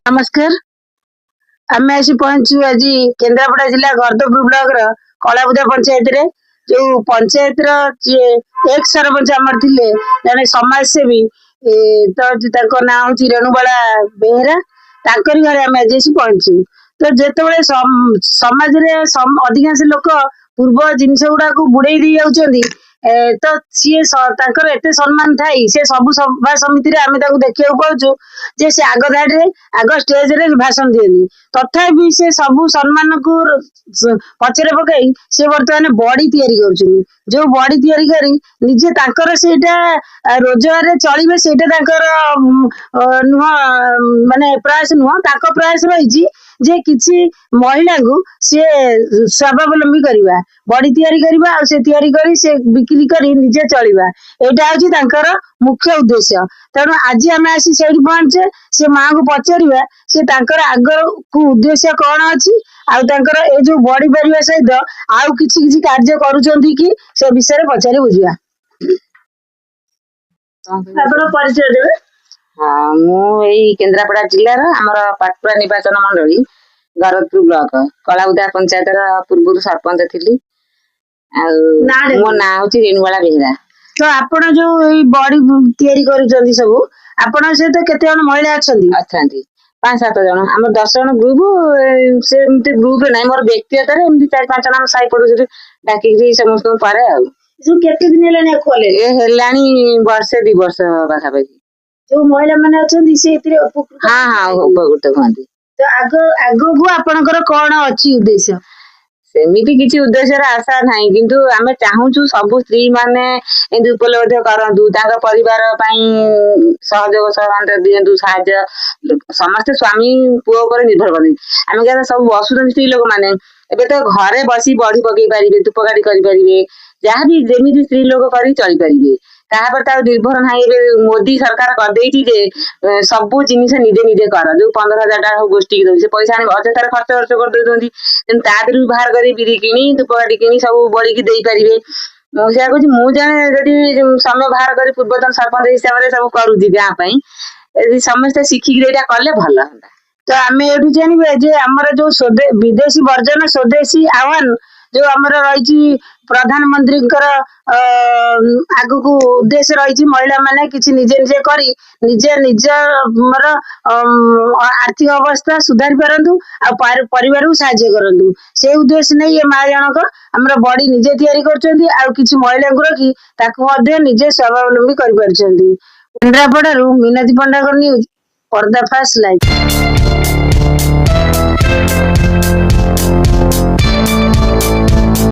नमस्कार। आम आसी पहुंचु आज केन्द्रापड़ा जिला गर्दपुर ब्लॉक कलाबुदा पंचायत रे जो पंचायत एक सरपंच आमर थिले जने समाजसेवी तो ना हूँ रेणुबाला बेहेरा ताकरी घरे आम आज आसी पहुंचु। तो जिते समाज रे अधिकांश लोक पूर्व जिनस गुड़ा बुड़े दी जाउछंदी तो सी एते सम्मान थाई से सबु सभा समिति आम देखा पाचु जे से आग धाड़ी आग स्टेज रे भाषण दिए तथापि से सबु सम्मान को पचरे पकई से बर्तमान बड़ी तैयारी कर जो बड़ी तैयारी करी निजे तांकर सेटा रोजगार रे चलिबे सेटा तांकर नुह माने प्रयास नुह तांको प्रयास रही जे किसी महिला को सी स्वावलंबी करवा बड़ी तैयारी करवा से तैयारी करी से बिक्री करी निजे चलिबा एटा होची तांकर मुख्य उद्देश्य। तेणु आज आम आसी से पहुंचे से माँ को पचारिबा से तांकर आग को उद्देश्य कौन अच्छी आउ तांकर ए जो बड़ी पारिबा सहित आउ किछि किछि कार्य करूछंती कि से विषय पचारि बुझिया। आपण परिचय देबे। हाँ मु केन्द्रापड़ा जिलार आमर पाटपुरा निर्वाचन मंडली गरदपुर ब्लॉक कलाबुदा पंचायत पूर्व सरपंच थी मो ना हूँ रेणुबाला बेहेरा। तो आपण जो बड़ी तैयारी करूछंती सब आपण से तो केते जन महिला अछंती? अछंती 5-7 जन आम 10 जन ग्रुप से ग्रुप ना मोर व्यक्तिगत रे 4-5 जन साई पड़ोसी डाकी समस्त पारे आ केते दिन हेलानी खोले ए हेलानी वर्षे 2 वर्ष पाखापाखि जो महिला माने अछंती से इतरे उपकृत। हाँ हाँ उपकृत कहती। तो आगो को आपनकर कोन अछि उद्देश्य? सेमिति किसी उद्देश्य आशा नहीं किंतु आमे चाहूचु सब स्त्री माने एंद उपलब्ध करंतु तांका परिवार पई सहयोग सहयोग दियंतु साहाय्य समस्त स्वामी पुओ पर निर्भर करनी आमे के सब बसुन स्त्री लोक माने एबे तो घरे बसी बड़ी पकई पारिबे धूपकाठी करि पारिबे जहाँ भी जेमिति स्त्री लोक करी चली पारिबे तापर ता निर्भर नहीं मोदी सरकार कर देइछि जे सब जिनिस निजे निजे कर जो 15,000 टाका गोष्ठी की दउछि पैसा आनी अजतार खर्च कर देउछंती ता देरु बाहर करी बिरी किनी धूपकाठी किनी सब बड़ी की देई पारिबे। मु से कहछि मु जाने जदी समय बाहर करी पूर्वतन सरपंच हिसाब रे सब करूछि गां पई यदि समस्त शिखी एटा कले भल हंदा। तो आम ये जानवे जे आमर जो विदेशी वर्जन स्वदेशी आह्वान जो आमर रही प्रधानमंत्री आग को उद्देश्य रही महिला माने किसी निजे निजे करी निजे निजर आर्थिक अवस्था सुधारी पारंतु आ परिवार को साहाय्य करंतु से उद्देश्य नहीं ये माँ जनक आमर बड़ी निजे तैयारी करछंती आ किछि महिला को रखी ताकू मध्ये निजे स्वावलंबी करि पारछंती। केन्द्रापड़ारू मीनाती पंडा न्यूज पर्दाफाश लाइव।